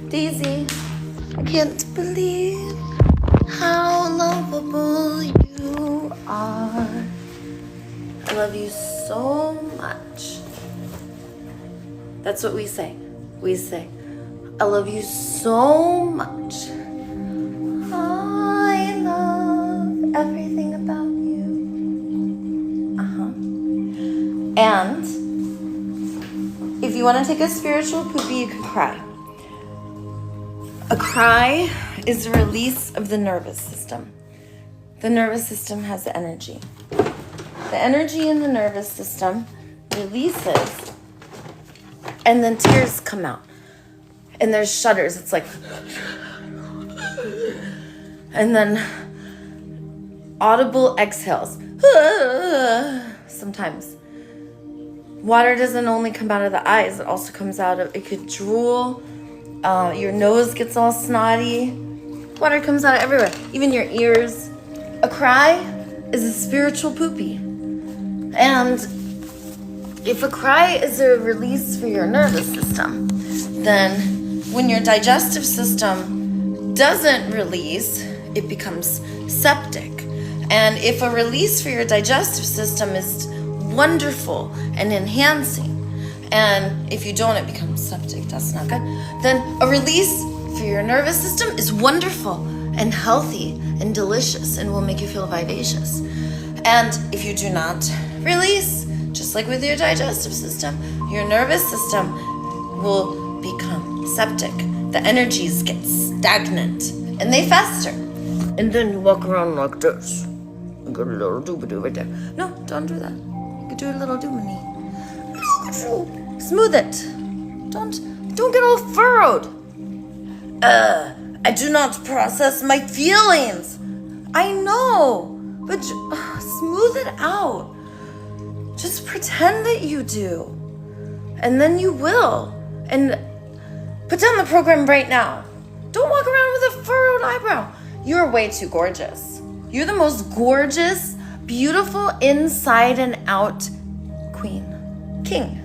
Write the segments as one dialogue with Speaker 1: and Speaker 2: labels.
Speaker 1: Daisy, I can't believe how lovable you are. I love you so much. That's what we say. We say, I love you so much. I love everything about you. And if you want to take a spiritual poopy, you can cry. A cry is a release of the nervous system. The nervous system has energy. The energy in the nervous system releases, and then tears come out. And there's shudders. It's like, and then audible exhales. Sometimes. Water doesn't only come out of the eyes, it also comes out of, it could drool, your nose gets all snotty. Water comes out of everywhere, even your ears. A cry is a spiritual poopy. And if a cry is a release for your nervous system, then when your digestive system doesn't release, it becomes septic. And if a release for your digestive system is wonderful and enhancing, and if you don't, it becomes septic, that's not good, then a release for your nervous system is wonderful and healthy and delicious and will make you feel vivacious. And if you do not release, just like with your digestive system, your nervous system will become septic. The energies get stagnant and they fester. And then you walk around like this. You got a little dooba right there. No, don't do that. You could do a little doobany. Smooth it. Don't get all furrowed. I do not process my feelings. I know, but smooth it out. Just pretend that you do. And then you will. And put down the program right now. Don't walk around with a furrowed eyebrow. You're way too gorgeous. You're the most gorgeous, beautiful inside and out queen, king,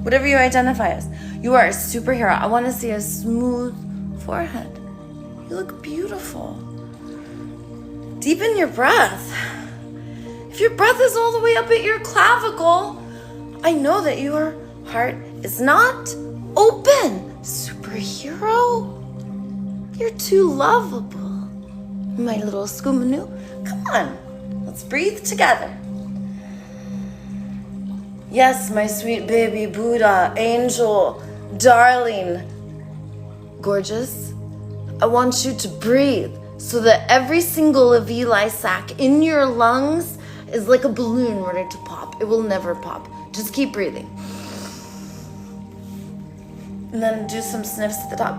Speaker 1: whatever you identify as. You are a superhero. I want to see a smooth forehead. You look beautiful. Deepen your breath. If your breath is all the way up at your clavicle, I know that your heart is not open. Superhero, you're too lovable. My little Scoomanoo, come on, let's breathe together. Yes, my sweet baby Buddha, angel, darling, gorgeous. I want you to breathe so that every single alveoli sac in your lungs is like a balloon ready to pop. It will never pop. Just keep breathing. And then do some sniffs at the top.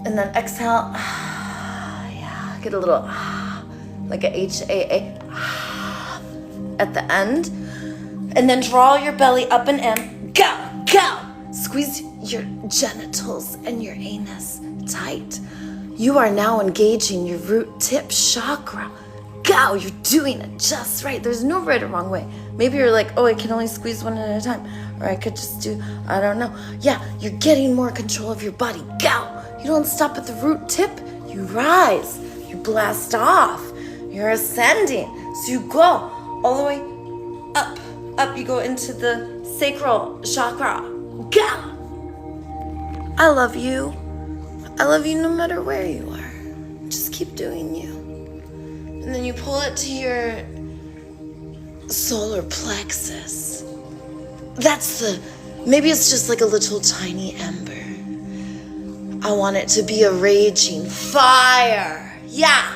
Speaker 1: And then exhale. Yeah, get a little like a H-A-A at the end. And then draw your belly up and in. Go, go. Squeeze your genitals and your anus tight. You are now engaging your root tip chakra. Go, you're doing it just right. There's no right or wrong way. Maybe you're like, oh, I can only squeeze one at a time. Or I could just do, I don't know. Yeah, you're getting more control of your body. Go. You don't stop at the root tip. You rise. You blast off. You're ascending. So you go all the way up. Up, you go into the sacral chakra. Go. I love you. I love you no matter where you are. Just keep doing you. And then you pull it to your solar plexus. Maybe it's just like a little tiny ember. I want it to be a raging fire. Yeah.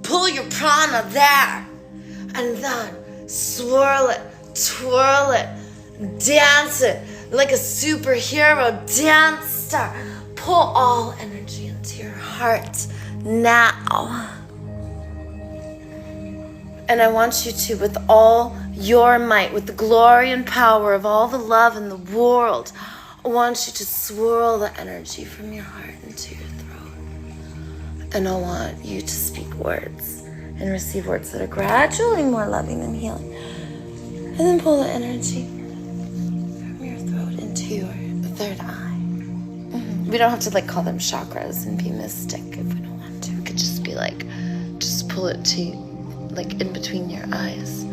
Speaker 1: Pull your prana there. And then swirl it, twirl it, dance it like a superhero dance star. Pull all energy into your heart now. And I want you to, with all your might, with the glory and power of all the love in the world, I want you to swirl the energy from your heart into your throat. And I want you to speak words and receive words that are gradually more loving and healing. And then pull the energy from your throat into your third eye. We don't have to like call them chakras and be mystic if we don't want to. It could just be like, just pull it to like in between your eyes.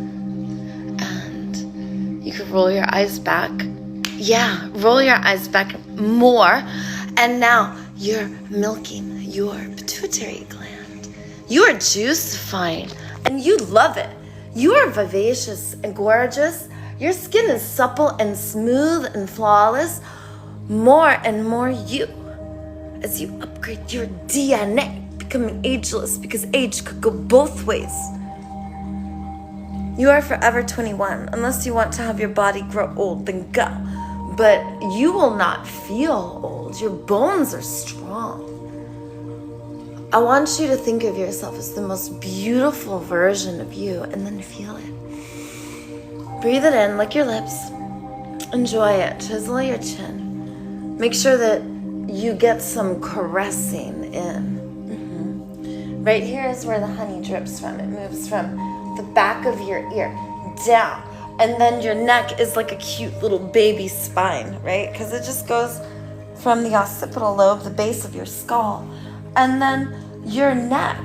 Speaker 1: And you could roll your eyes back. Yeah, roll your eyes back more. And now you're milking your pituitary gland. You are juicifying and you love it. You are vivacious and gorgeous. Your skin is supple and smooth and flawless. More and more you, as you upgrade your DNA, becoming ageless, because age could go both ways. You are forever 21. Unless you want to have your body grow old, then go. But you will not feel old. Your bones are strong. I want you to think of yourself as the most beautiful version of you, and then feel it. Breathe it in, lick your lips. Enjoy it. Chisel your chin. Make sure that you get some caressing in. Right here is where the honey drips from. It moves from the back of your ear down. And then your neck is like a cute little baby spine, right? Because it just goes from the occipital lobe, the base of your skull. And then your neck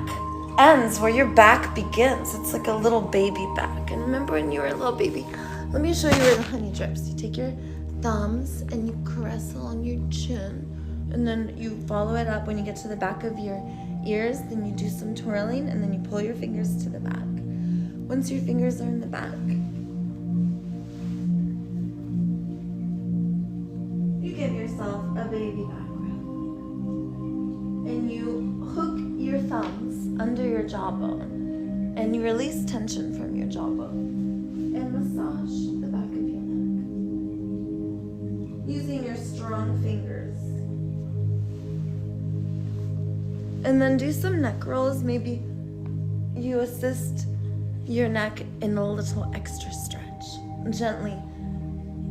Speaker 1: ends where your back begins. It's like a little baby back. And remember when you were a little baby? Let me show you where the honey drips. You take your thumbs and you caress along your chin, and then you follow it up when you get to the back of your ears. Then you do some twirling, and then you pull your fingers to the back. Once your fingers are in the back, you give yourself a baby back rub, and you hook your thumbs under your jawbone, and you release tension from your jawbone and massage the back of your neck using your strong fingers. And then do some neck rolls. Maybe you assist your neck in a little extra stretch, gently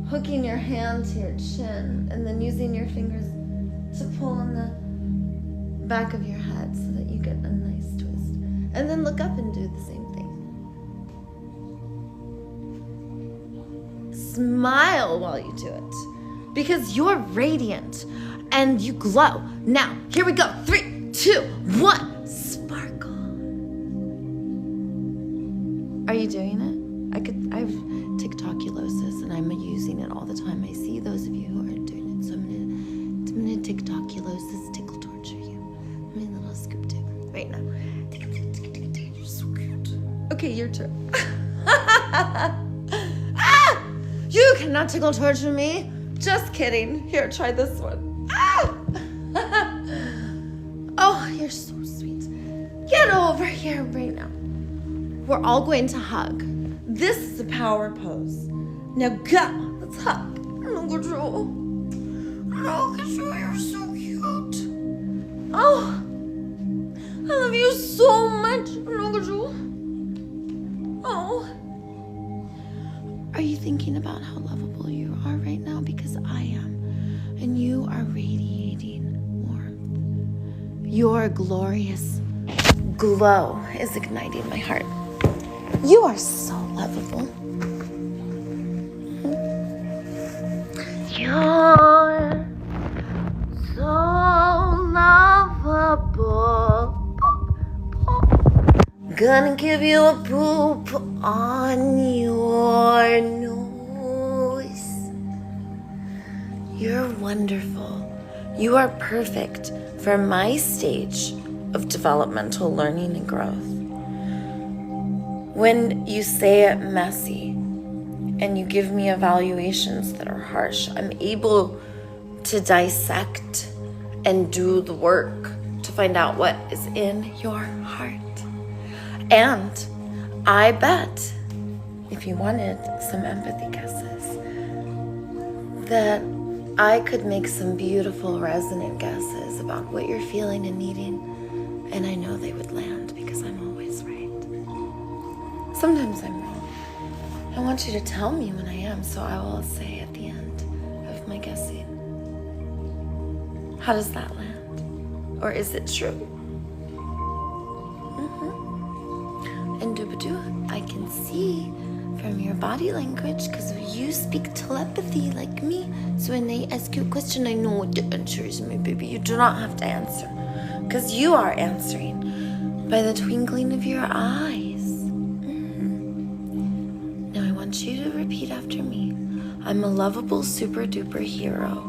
Speaker 1: hooking your hand to your chin and then using your fingers to pull on the back of your head so that you get a nice twist. And then look up and do the same thing. Smile while you do it, because you're radiant and you glow. Now, here we go. 3, 2, 1. Sparkle. Are you doing it? I have TikTokulosis and I'm using it all the time. I see those of you who aren't doing it, so I'm gonna TikTokulosis tickle torture you. Let me a little scoop tip right now. You're so cute. Okay, your turn. Ah! You cannot tickle torture me. Just kidding. Here, try this one. Ah! Oh, you're so sweet. Get over here right now. We're all going to hug. This is a power pose. Now go. Let's hug. Look at you. Look at you. You're so cute. Oh, I love you so much. Look at you. Oh. Are you thinking about how lovable you are right now? Because I am. And you are radiating warmth. Your glorious glow is igniting my heart. You are so lovable. You're so lovable. Gonna give you a poop on your nose. You're wonderful. You are perfect for my stage of developmental learning and growth. When you say it messy and you give me evaluations that are harsh, I'm able to dissect and do the work to find out what is in your heart. And I bet, if you wanted some empathy guesses, that I could make some beautiful resonant guesses about what you're feeling and needing, and I know they would land because I'm always right. Sometimes I'm wrong. I want you to tell me when I am, so I will say at the end of my guessing. How does that land? Or is it true? And dooba-doo, I can see from your body language, because you speak telepathy like me. So when I ask you a question, I know what the answer is, my baby. You do not have to answer, because you are answering by the twinkling of your eyes. Now I want you to repeat after me. I'm a lovable super duper hero,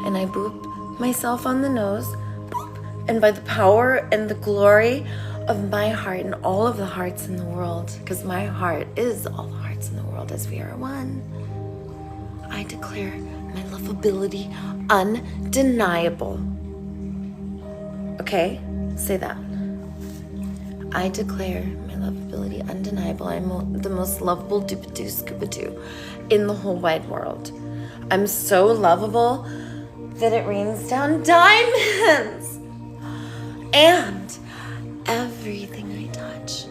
Speaker 1: and I boop myself on the nose, boop, and by the power and the glory of my heart and all of the hearts in the world, because my heart is all the hearts in the world as we are one, I declare my lovability undeniable. Okay? Say that. I declare my lovability undeniable. I'm the most lovable dooba-doo scuba-doo in the whole wide world. I'm so lovable that it rains down diamonds. And everything I touch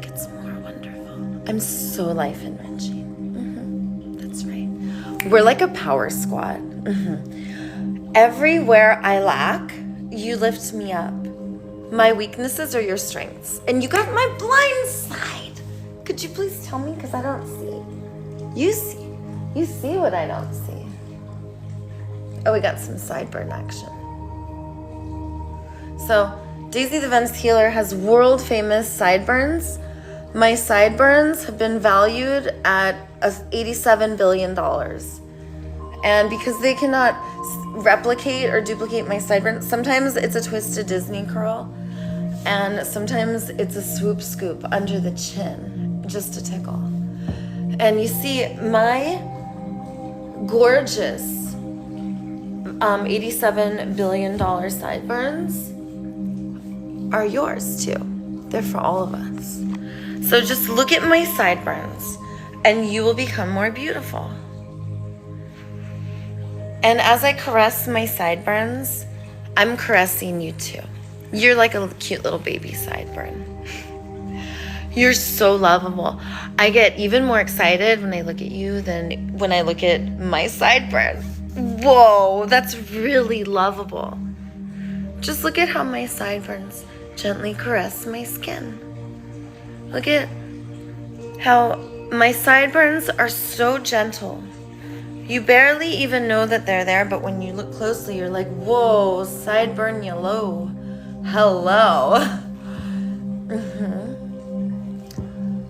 Speaker 1: gets more wonderful. I'm so life enriching. That's right. We're like a power squad. Everywhere I lack, you lift me up. My weaknesses are your strengths. And you got my blind side. Could you please tell me? Because I don't see. You see. You see what I don't see. Oh, we got some sideburn action. So, Daisy the Vents Healer has world famous sideburns. My sideburns have been valued at $87 billion. And because they cannot replicate or duplicate my sideburns, sometimes it's a twisted Disney curl, and sometimes it's a swoop scoop under the chin, just to tickle. And you see, my gorgeous $87 billion sideburns are yours too. They're for all of us. So just look at my sideburns and you will become more beautiful. And as I caress my sideburns, I'm caressing you too. You're like a cute little baby sideburn. You're so lovable. I get even more excited when I look at you than when I look at my sideburn. Whoa, that's really lovable. Just look at how my sideburns gently caress my skin. Look at how my sideburns are so gentle. You barely even know that they're there, but when you look closely, you're like, whoa, sideburn yellow. Hello.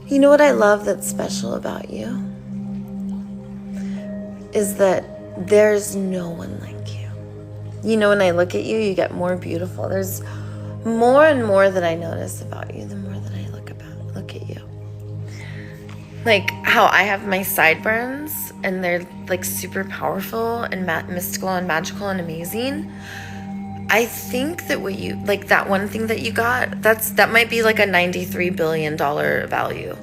Speaker 1: You know what I love that's special about you? Is that there's no one like you. You know, when I look at you, you get more beautiful. There's more and more that I notice about you, the more that I look at you. Like how I have my sideburns and they're like super powerful and mystical and magical and amazing. I think that what you, like that one thing that you got, that might be like a $93 billion value.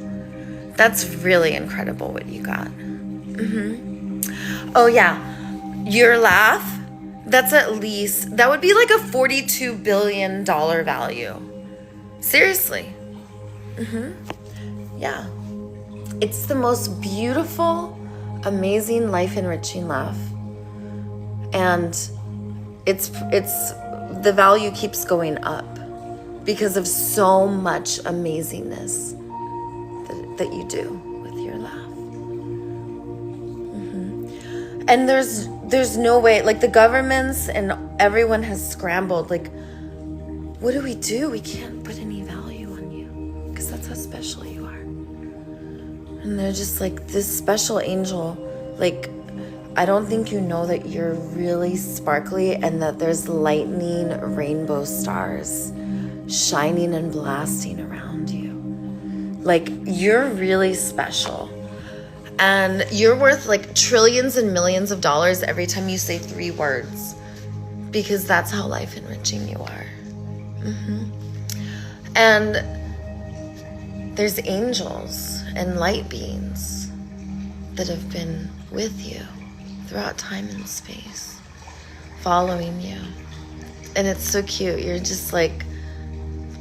Speaker 1: That's really incredible what you got. Oh yeah, your laugh, that would be like a $42 billion value. Seriously. Yeah. It's the most beautiful, amazing, life-enriching laugh. And the value keeps going up because of so much amazingness that you do with your laugh. And there's no way, like the governments and everyone has scrambled, like, what do? We can't put any value on you because that's how special you are. And they're just like this special angel, like, I don't think you know that you're really sparkly and that there's lightning rainbow stars shining and blasting around you. Like, you're really special. And you're worth like trillions and millions of dollars every time you say 3 words, because that's how life enriching you are. And there's angels and light beings that have been with you throughout time and space, following you. And it's so cute. You're just like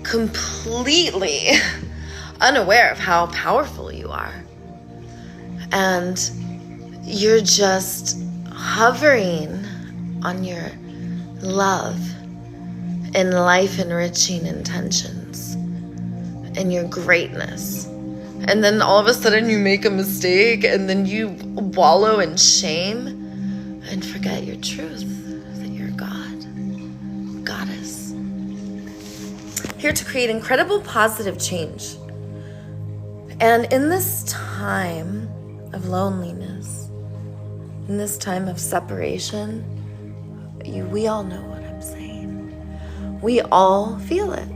Speaker 1: completely unaware of how powerful you are. And you're just hovering on your love and life enriching intentions and your greatness And then all of a sudden you make a mistake and then you wallow in shame and forget your truth, that you're God, goddess. Here to create incredible positive change. And in this time of loneliness, in this time of separation, we all know what I'm saying. We all feel it.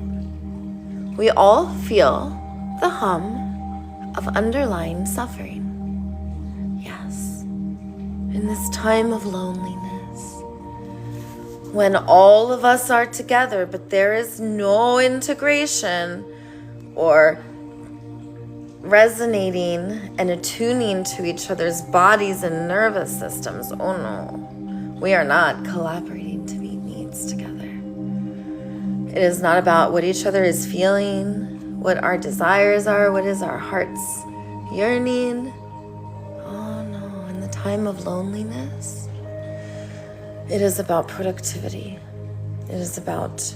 Speaker 1: We all feel the hum of underlying suffering. Yes. In this time of loneliness, when all of us are together, but there is no integration or resonating and attuning to each other's bodies and nervous systems. Oh no, we are not collaborating to meet needs together. It is not about what each other is feeling, what our desires are, what is our heart's yearning. Oh no, in the time of loneliness, it is about productivity. It is about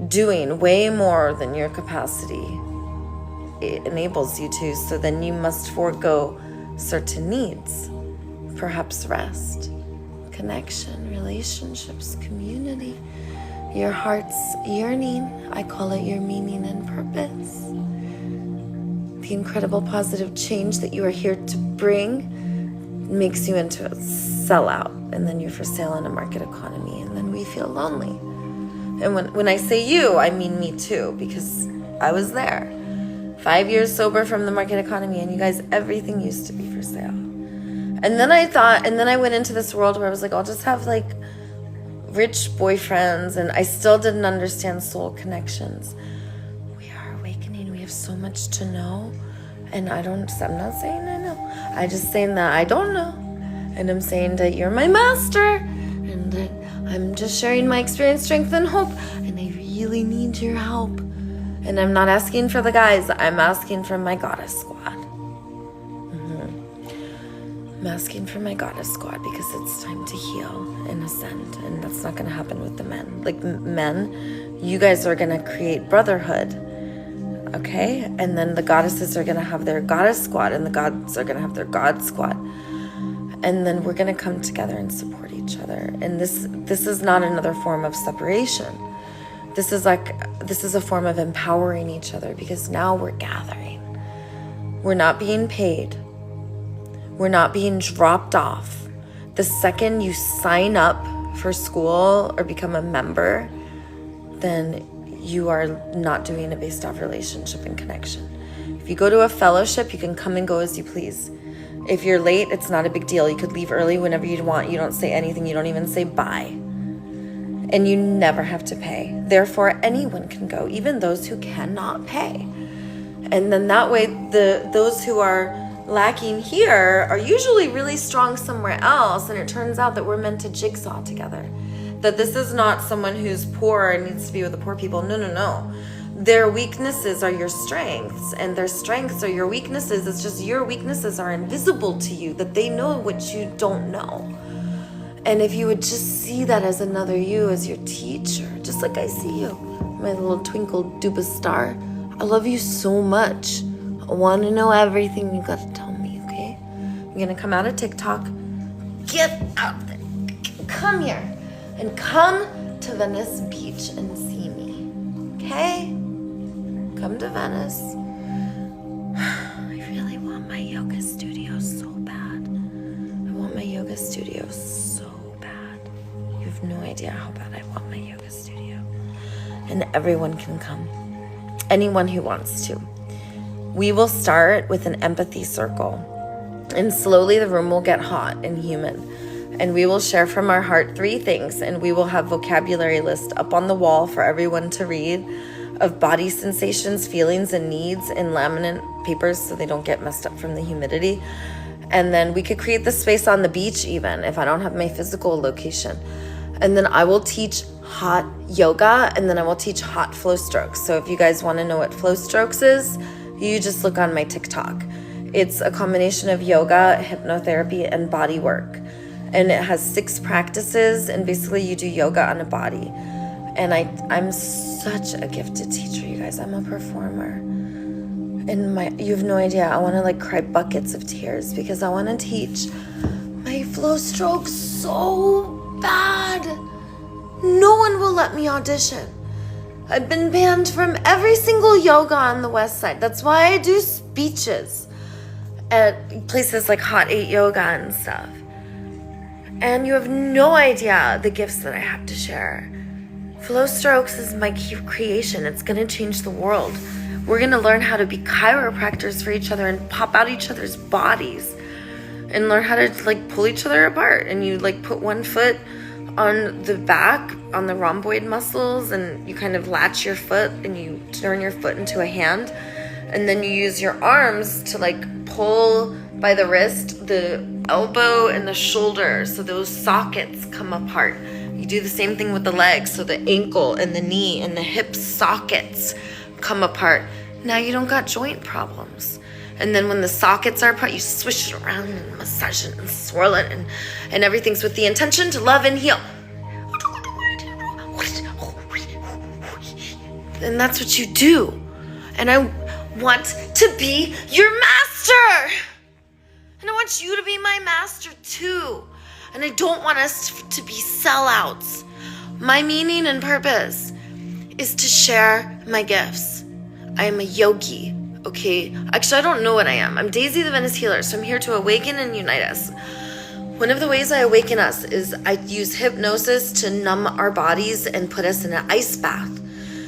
Speaker 1: doing way more than your capacity it enables you to, so then you must forego certain needs, perhaps rest, connection, relationships, community, your heart's yearning. I call it your meaning and purpose. The incredible positive change that you are here to bring makes you into a sellout, and then you're for sale in a market economy, and then we feel lonely. And when I say you, I mean me too, because I was there. 5 years sober from the market economy, and you guys, everything used to be for sale. And then I went into this world where I was like, I'll just have like rich boyfriends, and I still didn't understand soul connections. We are awakening. We have so much to know, and I'm not saying I know. I'm just saying that I don't know, and I'm saying that you're my master, and that I'm just sharing my experience, strength, and hope, and I really need your help. And I'm not asking for the guys, I'm asking for my goddess squad. I'm asking for my goddess squad because it's time to heal and ascend, and that's not going to happen with the men. Like men, you guys are going to create brotherhood, okay? And then the goddesses are going to have their goddess squad, and the gods are going to have their god squad. And then we're going to come together and support each other. And this is not another form of separation. This is a form of empowering each other, because now we're gathering. We're not being paid. We're not being dropped off. The second you sign up for school or become a member, then you are not doing a based off relationship and connection. If you go to a fellowship, you can come and go as you please. If you're late, it's not a big deal. You could leave early whenever you want. You don't say anything. You don't even say bye. And you never have to pay. Therefore, anyone can go, even those who cannot pay. And then that way, those who are lacking here are usually really strong somewhere else. And it turns out that we're meant to jigsaw together. That this is not someone who's poor and needs to be with the poor people. No. Their weaknesses are your strengths, and their strengths are your weaknesses. It's just your weaknesses are invisible to you, that they know what you don't know. And if you would just see that as another you, as your teacher, just like I see you, my little twinkle dooba star, I love you so much. I want to know everything you got to tell me, okay? I'm going to come out of TikTok. Get out there. Come here. And come to Venice Beach and see me, okay? Come to Venice. I really want my yoga studio so bad. I want my yoga studio so bad. You have no idea how bad I want my yoga studio. And everyone can come. Anyone who wants to. We will start with an empathy circle. And slowly the room will get hot and humid. And we will share from our heart 3 things. And we will have vocabulary list up on the wall for everyone to read of body sensations, feelings, and needs in laminate papers so they don't get messed up from the humidity. And then we could create the space on the beach even if I don't have my physical location. And then I will teach hot yoga, and then I will teach hot flow strokes. So if you guys want to know what flow strokes is, you just look on my TikTok. It's a combination of yoga, hypnotherapy, and body work. And it has 6 practices, and basically you do yoga on a body. And I'm such a gifted teacher, you guys. I'm a performer. And you have no idea, I want to like cry buckets of tears because I want to teach my flow strokes so bad. No one will let me audition. I've been banned from every single yoga on the west side. That's why I do speeches at places like Hot 8 Yoga and stuff. And you have no idea the gifts that I have to share. Flow strokes is my creation. It's going to change the world. We're going to learn how to be chiropractors for each other and pop out each other's bodies and learn how to like pull each other apart. And you like put one foot on the back, on the rhomboid muscles, and you kind of latch your foot and you turn your foot into a hand. And then you use your arms to like pull by the wrist, the elbow, and the shoulder. So those sockets come apart. You do the same thing with the legs. So the ankle and the knee and the hip sockets come apart. Now you don't got joint problems. And then when the sockets are apart, you swish it around and massage it and swirl it, and everything's with the intention to love and heal. And that's what you do. And I want to be your master. And I want you to be my master too. And I don't want us to be sellouts. My meaning and purpose is to share my gifts. I am a yogi, okay? Actually, I don't know what I am. I'm Daisy the Venice Healer, so I'm here to awaken and unite us. One of the ways I awaken us is I use hypnosis to numb our bodies and put us in an ice bath.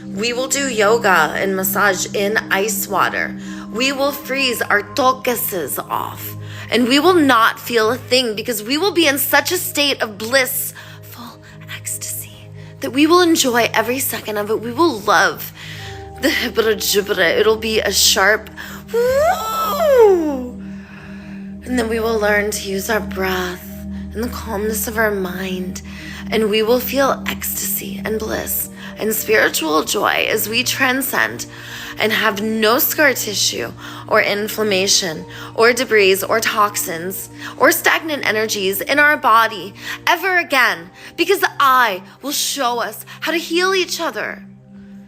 Speaker 1: We will do yoga and massage in ice water. We will freeze our tokuses off. And we will not feel a thing because we will be in such a state of blissful ecstasy that we will enjoy every second of it. We will love the hibra-jibra. It'll be a sharp woo. And then we will learn to use our breath and the calmness of our mind. And we will feel ecstasy and bliss and spiritual joy as we transcend and have no scar tissue or inflammation or debris or toxins or stagnant energies in our body ever again, because I will show us how to heal each other.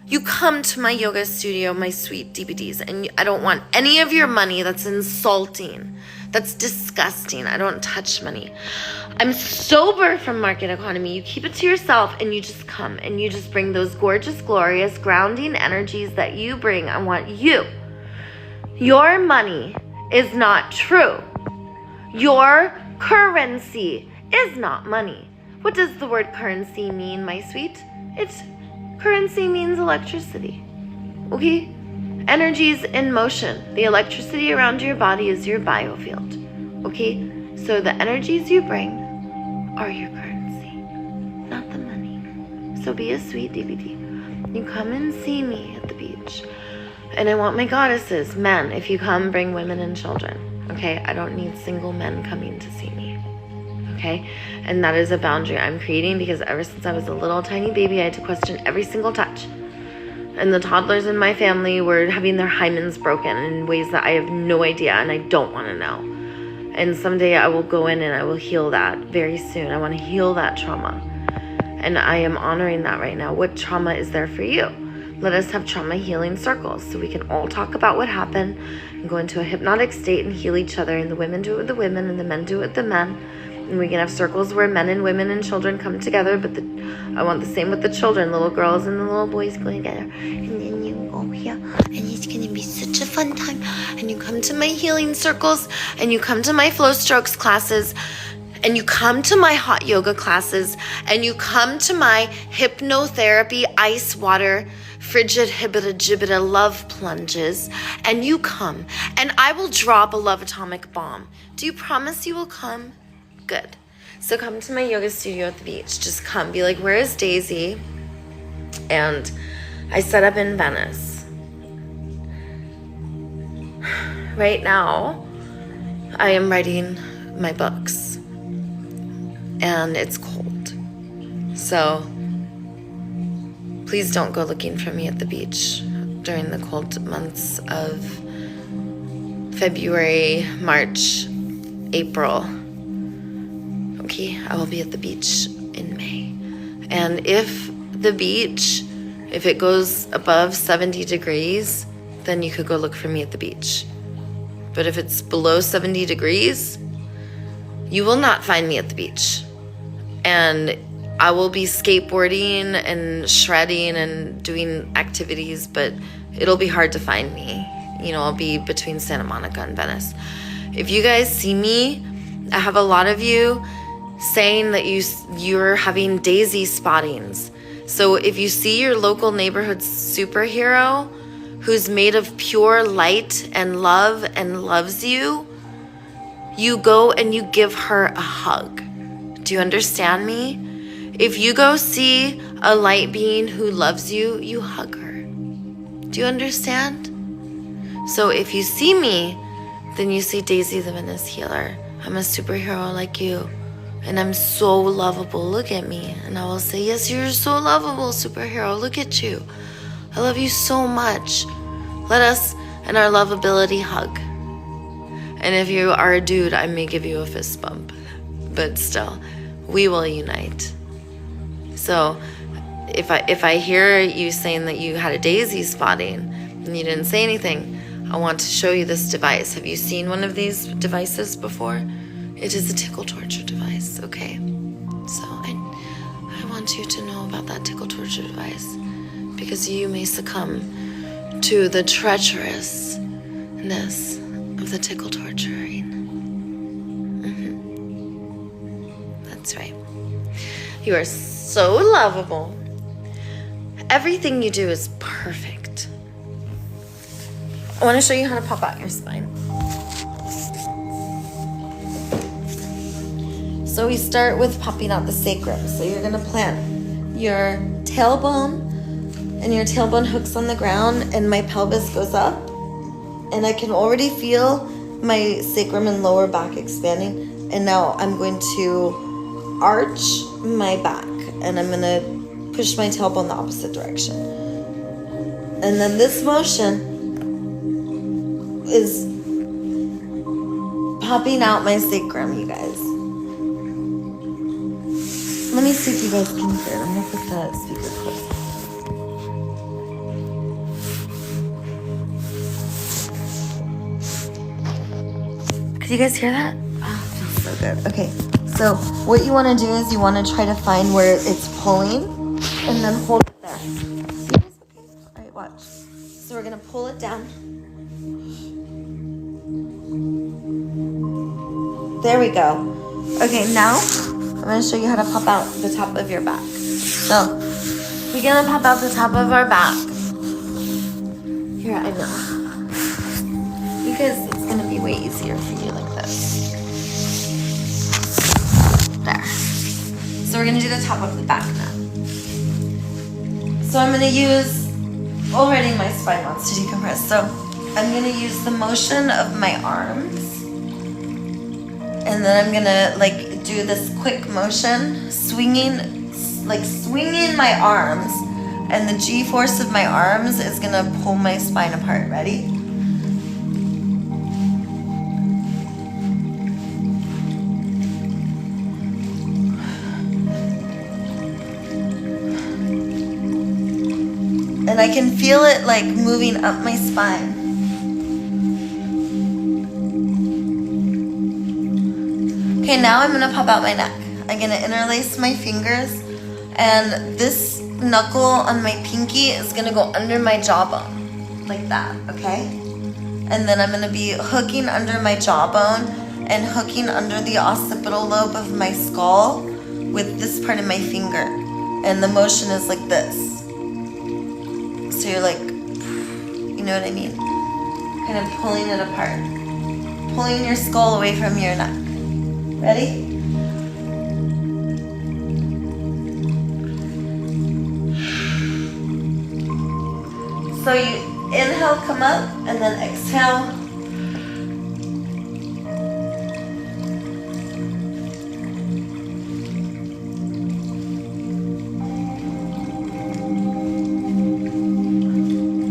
Speaker 1: You come to my yoga studio, my sweet DVDs, and I don't want any of your money. That's insulting. That's disgusting. I don't touch money. I'm sober from market economy. You keep it to yourself and you just come and you just bring those gorgeous, glorious, grounding energies that you bring. I want you. Your money is not true. Your currency is not money. What does the word currency mean, my sweet? Currency means electricity. Okay? Energy's in motion. The electricity around your body is your biofield. Okay? So the energies you bring are your currency, not the money. So be a sweet DVD. You come and see me at the beach. And I want my goddesses, men, if you come, bring women and children. Okay? I don't need single men coming to see me. Okay? And that is a boundary I'm creating because ever since I was a little tiny baby, I had to question every single touch. And the toddlers in my family were having their hymens broken in ways that I have no idea and I don't want to know. And someday I will go in and I will heal that very soon. I want to heal that trauma. And I am honoring that right now. What trauma is there for you? Let us have trauma healing circles so we can all talk about what happened and go into a hypnotic state and heal each other. And the women do it with the women and the men do it with the men. And we can have circles where men and women and children come together. But I want the same with the children, little girls and the little boys going together. And then you go here and it's going to be such a fun time. And you come to my healing circles and you come to my flow strokes classes and you come to my hot yoga classes and you come to my hypnotherapy, ice water, frigid hibita jibita love plunges, and you come and I will drop a love atomic bomb. Do you promise you will come? Good. So come to my yoga studio at the beach. Just come. Be like, where is Daisy? And I set up in Venice. Right now, I am writing my books. And it's cold. So please don't go looking for me at the beach during the cold months of February, March, April. Okay, I will be at the beach in May. And if the beach, if it goes above 70 degrees, then you could go look for me at the beach. But if it's below 70 degrees, you will not find me at the beach. And I will be skateboarding and shredding and doing activities, but it'll be hard to find me. You know, I'll be between Santa Monica and Venice. If you guys see me, I have a lot of you saying that you're having daisy spottings. So if you see your local neighborhood superhero who's made of pure light and love and loves you, you go and you give her a hug. Do you understand me? If you go see a light being who loves you, you hug her. Do you understand? So if you see me, then you see Daisy the Venice healer. I'm a superhero like you. And I'm so lovable. Look at me. And I will say, yes, you're so lovable, superhero. Look at you. I love you so much. Let us and our lovability hug. And if you are a dude, I may give you a fist bump. But still, we will unite. So if I hear you saying that you had a daisy spotting and you didn't say anything, I want to show you this device. Have you seen one of these devices before? It is a tickle torture device, okay? So I want you to know about that tickle torture device because you may succumb to the treacherousness of the tickle torturing. That's right. You are so lovable. Everything you do is perfect. I want to show you how to pop out your spine. So we start with popping out the sacrum. So you're going to plant your tailbone, and your tailbone hooks on the ground, and my pelvis goes up. And I can already feel my sacrum and lower back expanding. And now I'm going to arch my back, and I'm going to push my tailbone the opposite direction. And then this motion is popping out my sacrum, you guys. Let me see if you guys can hear it. I'm gonna put the speaker close. Could you guys hear that? Oh, it feels so good. Okay, so what you want to do is you want to try to find where it's pulling and then hold it there. You guys okay? All right, watch. So we're gonna pull it down. There we go. Okay, now I'm going to show you how to pop out the top of your back. So we're going to pop out the top of our back. Here, I know. Because it's going to be way easier for you like this. There. So we're going to do the top of the back now. So I'm going to use, already my spine wants to decompress. So I'm going to use the motion of my arms. And then I'm gonna do this quick motion, swinging my arms, and the G-force of my arms is gonna pull my spine apart. Ready? And I can feel it moving up my spine. Okay, now I'm gonna pop out my neck. I'm gonna interlace my fingers, and this knuckle on my pinky is gonna go under my jawbone, like that, okay? And then I'm gonna be hooking under my jawbone and hooking under the occipital lobe of my skull with this part of my finger. And the motion is like this. So you're you know what I mean? Kind of pulling it apart. Pulling your skull away from your neck. Ready? So you inhale, come up, and then exhale.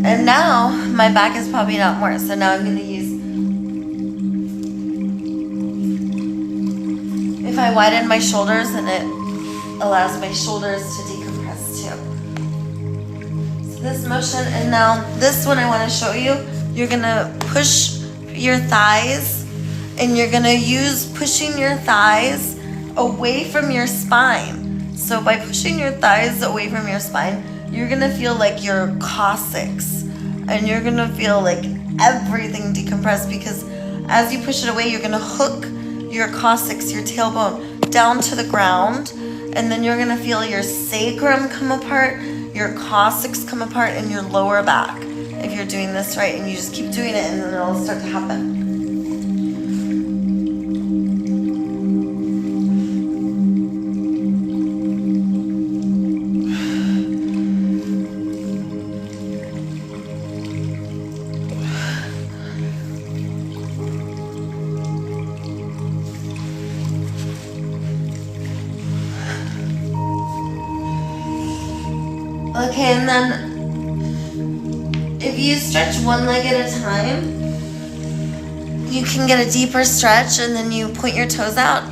Speaker 1: And now my back is popping out more. So now I'm going to use, if I widen my shoulders, and it allows my shoulders to decompress too. So this motion, and now this one I want to show you. You're gonna push your thighs, and you're gonna use pushing your thighs away from your spine. So by pushing your thighs away from your spine, you're gonna feel like your coccyx, and you're gonna feel like everything decompress, because as you push it away, you're gonna hook your coccyx, your tailbone, down to the ground, and then you're gonna feel your sacrum come apart, your coccyx come apart, and your lower back. If you're doing this right, and you just keep doing it, and then it'll start to happen. Okay, and then if you stretch one leg at a time, you can get a deeper stretch, and then you point your toes out.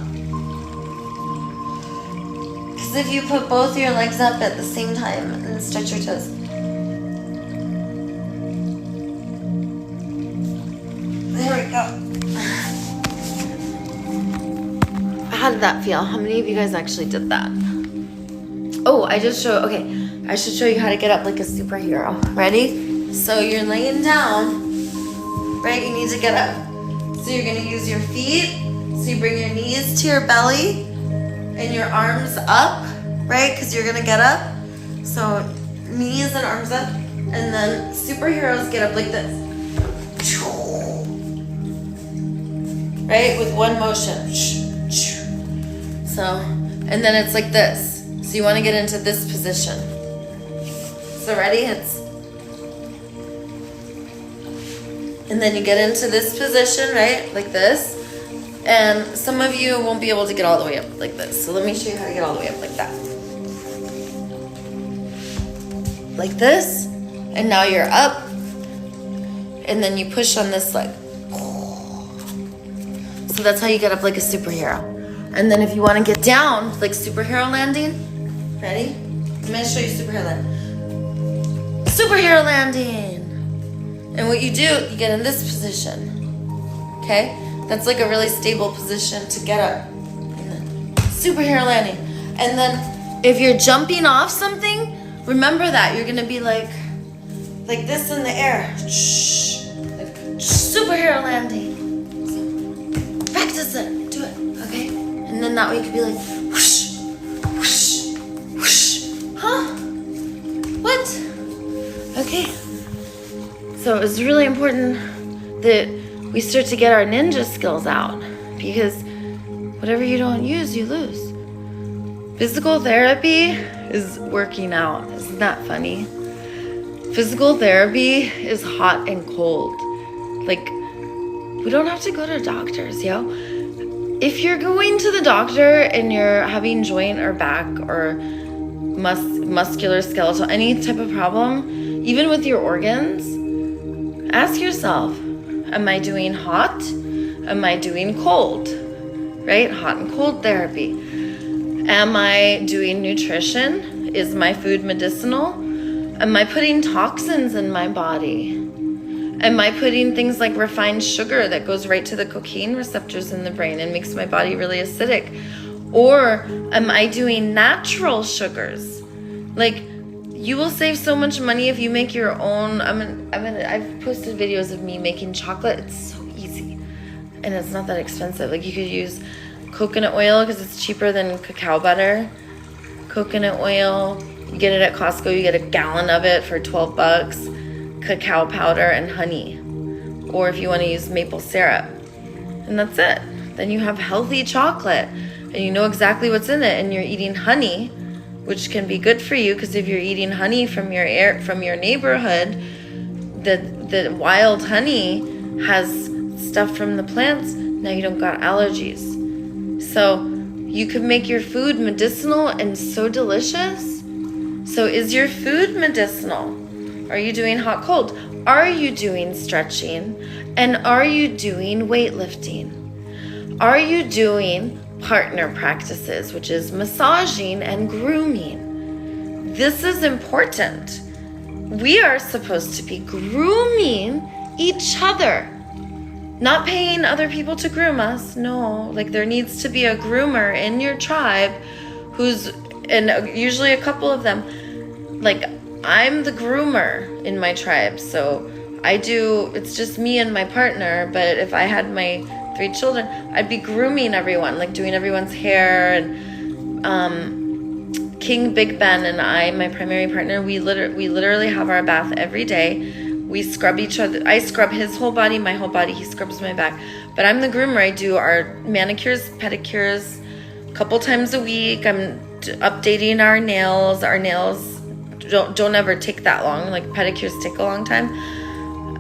Speaker 1: Because if you put both your legs up at the same time and stretch your toes. There we go. How did that feel? How many of you guys actually did that? Oh, I should show you how to get up like a superhero. Ready? So you're laying down, right? You need to get up. So you're gonna use your feet. So you bring your knees to your belly and your arms up, right? Because you're gonna get up. So knees and arms up. And then superheroes get up like this. Right? With one motion. So, and then it's like this. So you want to get into this position. So ready? And then you get into this position, right? Like this. And some of you won't be able to get all the way up like this. So let me show you how to get all the way up like that. Like this. And now you're up. And then you push on this leg. So that's how you get up like a superhero. And then if you want to get down, like superhero landing, ready? I'm going to show you superhero landing. Superhero landing! And what you do, you get in this position. Okay? That's like a really stable position to get up. And then superhero landing. And then if you're jumping off something, remember that. You're going to be like this in the air. Like, superhero landing. So, practice it. Do it. Okay? And then that way you could be like, whoosh, whoosh, whoosh. Huh? What? Okay. So it was really important that we start to get our ninja skills out, because whatever you don't use, you lose. Physical therapy is working out. Isn't that funny? Physical therapy is hot and cold. Like, we don't have to go to doctors, yo. If you're going to the doctor and you're having joint or back or muscular, skeletal, any type of problem, even with your organs, ask yourself, am I doing hot? Am I doing cold? Right? Hot and cold therapy. Am I doing nutrition? Is my food medicinal? Am I putting toxins in my body? Am I putting things like refined sugar that goes right to the cocaine receptors in the brain and makes my body really acidic? Or am I doing natural sugars? Like, you will save so much money if you make your own. I've posted videos of me making chocolate. It's so easy, and it's not that expensive. Like, you could use coconut oil because it's cheaper than cacao butter. Coconut oil, you get it at Costco. You get a gallon of it for $12. Cacao powder and honey, or if you want to use maple syrup, and that's it. Then you have healthy chocolate, and you know exactly what's in it, and you're eating honey, which can be good for you, because if you're eating honey from your neighborhood, the wild honey has stuff from the plants. Now you don't got allergies, so you could make your food medicinal and so delicious. So is your food medicinal? Are you doing hot cold? Are you doing stretching? And are you doing weightlifting? Are you doing partner practices, which is massaging and grooming? This is important. We are supposed to be grooming each other, not paying other people to groom us. No, like there needs to be a groomer in your tribe and usually a couple of them. Like I'm the groomer in my tribe, so it's just me and my partner, but if I had my 3 children, I'd be grooming everyone, like doing everyone's hair. And King Big Ben and I, my primary partner, we literally have our bath every day. We scrub each other. I scrub his whole body, my whole body. He scrubs my back. But I'm the groomer. I do our manicures, pedicures a couple times a week. I'm updating our nails. Our nails don't ever take that long. Like pedicures take a long time.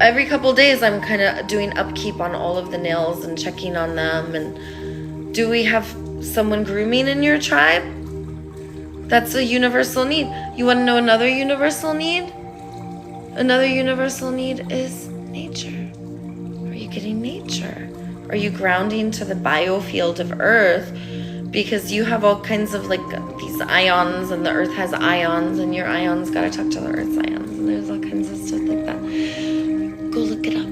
Speaker 1: Every couple days, I'm kind of doing upkeep on all of the nails and checking on them. And do we have someone grooming in your tribe? That's a universal need. You want to know another universal need? Another universal need is nature. Are you getting nature? Are you grounding to the biofield of Earth? Because you have all kinds of like these ions, and the Earth has ions, and your ions gotta talk to the Earth's ions, and there's all kinds of stuff like that. Go look it up.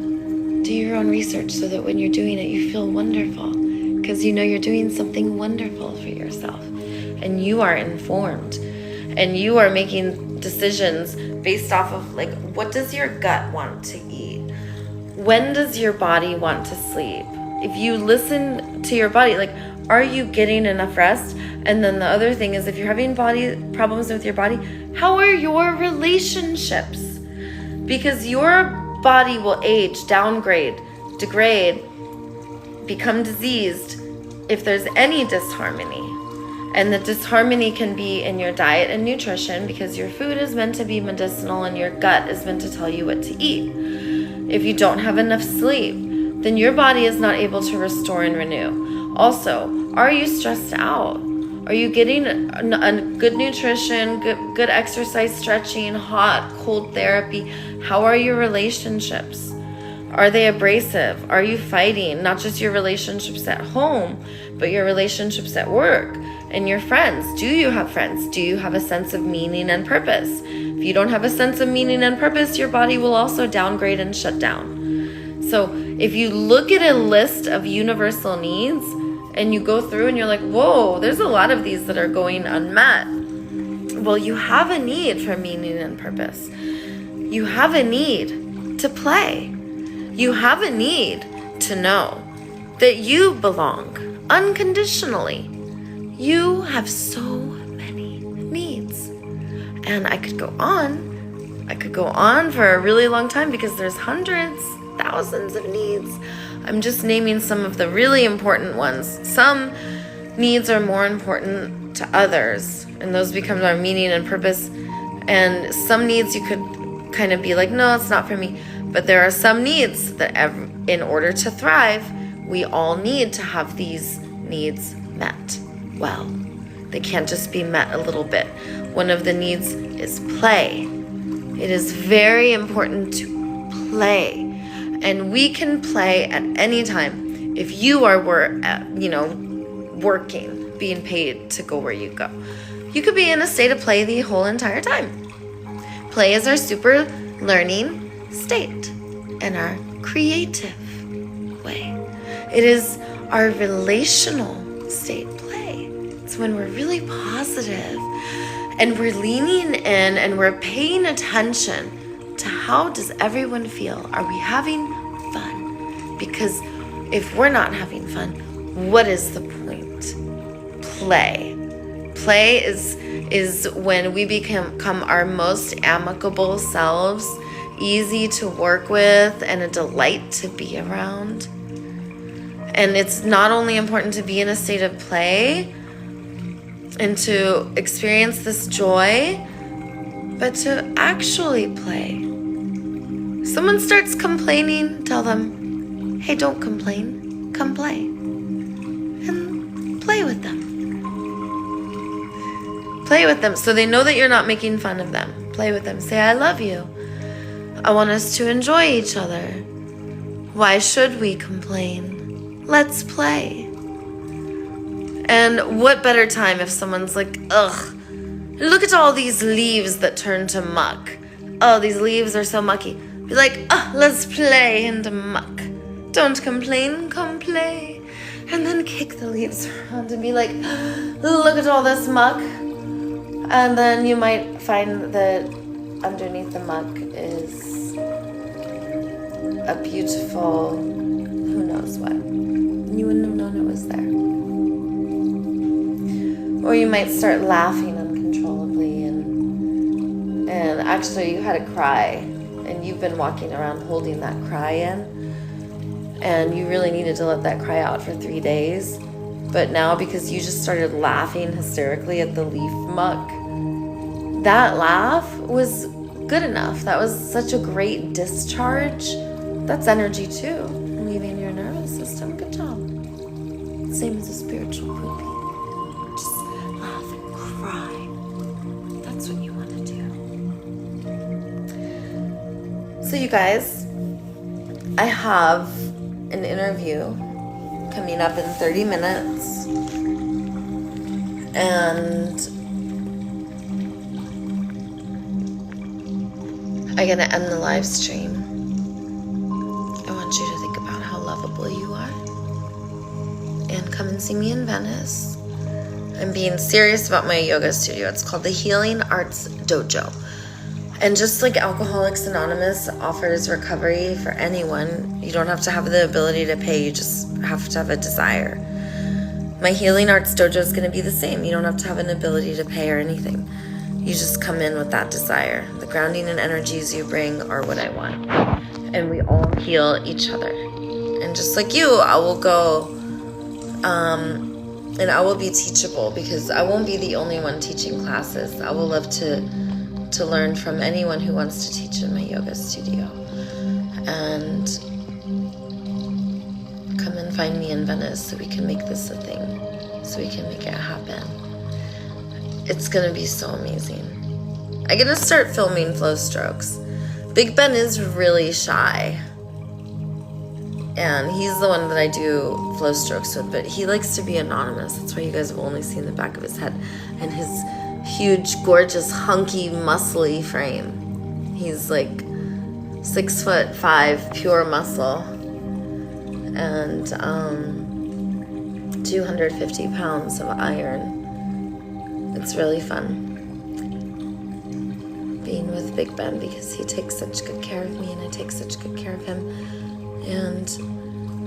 Speaker 1: Do your own research so that when you're doing it, you feel wonderful, because you know you're doing something wonderful for yourself, and you are informed, and you are making decisions based off of like, what does your gut want to eat? When does your body want to sleep? If you listen to your body, like, are you getting enough rest? And then the other thing is, if you're having body problems with your body, how are your relationships? Because your body will age, downgrade, degrade, become diseased if there's any disharmony. And the disharmony can be in your diet and nutrition, because your food is meant to be medicinal and your gut is meant to tell you what to eat. If you don't have enough sleep, then your body is not able to restore and renew. Also, are you stressed out? Are you getting a good nutrition, good exercise, stretching, hot, cold therapy? How are your relationships? Are they abrasive? Are you fighting? Not just your relationships at home, but your relationships at work and your friends. Do you have friends? Do you have a sense of meaning and purpose? If you don't have a sense of meaning and purpose, your body will also downgrade and shut down. So if you look at a list of universal needs and you go through and you're like, whoa, there's a lot of these that are going unmet. Well, you have a need for meaning and purpose. You have a need to play. You have a need to know that you belong unconditionally. You have so many needs. And I could go on for a really long time, because there's hundreds, thousands of needs. I'm just naming some of the really important ones. Some needs are more important to others, and those become our meaning and purpose. And some needs you could kind of be like, no, it's not for me. But there are some needs that in order to thrive, we all need to have these needs met well. They can't just be met a little bit. One of the needs is play. It is very important to play. And we can play at any time. If you are working, being paid to go where you go, you could be in a state of play the whole entire time. Play is our super learning state and our creative way. It is our relational state, play. It's when we're really positive and we're leaning in and we're paying attention to how does everyone feel? Are we having fun? Because if we're not having fun, what is the point? Play. Play is when we become our most amicable selves, easy to work with, and a delight to be around. And it's not only important to be in a state of play and to experience this joy, but to actually play. Someone starts complaining, tell them, hey, don't complain, come play. And play with them. Play with them so they know that you're not making fun of them. Play with them. Say, I love you. I want us to enjoy each other. Why should we complain? Let's play. And what better time if someone's like, ugh, look at all these leaves that turn to muck. oh, these leaves are so mucky. Be like, oh, let's play in the muck. Don't complain, come play. And then kick the leaves around and be like, look at all this muck. And then you might find that underneath the muck is a beautiful, who knows what. You wouldn't have known it was there. Or you might start laughing uncontrollably and actually you had a cry and you've been walking around holding that cry in and you really needed to let that cry out for 3 days. But now because you just started laughing hysterically at the leaf muck, that laugh was good enough. That was such a great discharge. That's energy too, leaving your nervous system. Good job. Same as a spiritual poopy. Just laugh and cry. That's what you want to do. So you guys, I have an interview coming up in 30 minutes. And I'm going to end the live stream. I want you to think about how lovable you are. And come and see me in Venice. I'm being serious about my yoga studio. It's called the Healing Arts Dojo. And just like Alcoholics Anonymous offers recovery for anyone, you don't have to have the ability to pay, you just have to have a desire. My Healing Arts Dojo is going to be the same. You don't have to have an ability to pay or anything. You just come in with that desire. The grounding and energies you bring are what I want. And we all heal each other. And just like you, I will go, and I will be teachable because I won't be the only one teaching classes. I will love to learn from anyone who wants to teach in my yoga studio. And come and find me in Venice so we can make this a thing, so we can make it happen. It's gonna be so amazing. I'm gonna start filming flow strokes. Big Ben is really shy. And he's the one that I do flow strokes with, but he likes to be anonymous. That's why you guys have only seen the back of his head and his huge, gorgeous, hunky, muscly frame. He's like 6'5", pure muscle, and 250 pounds of iron. It's really fun being with Big Ben because he takes such good care of me and I take such good care of him. And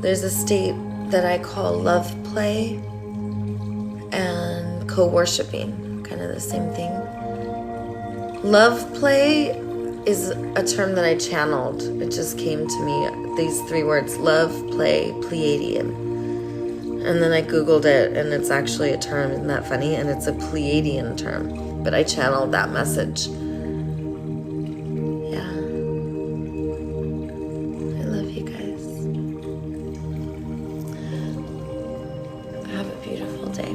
Speaker 1: there's a state that I call love play and co-worshiping, kind of the same thing. Love play is a term that I channeled. It just came to me, these 3 words, love, play, Pleiadian. And then I Googled it, and it's actually a term, isn't that funny? And it's a Pleiadian term, but I channeled that message. Yeah. I love you guys. Have a beautiful day.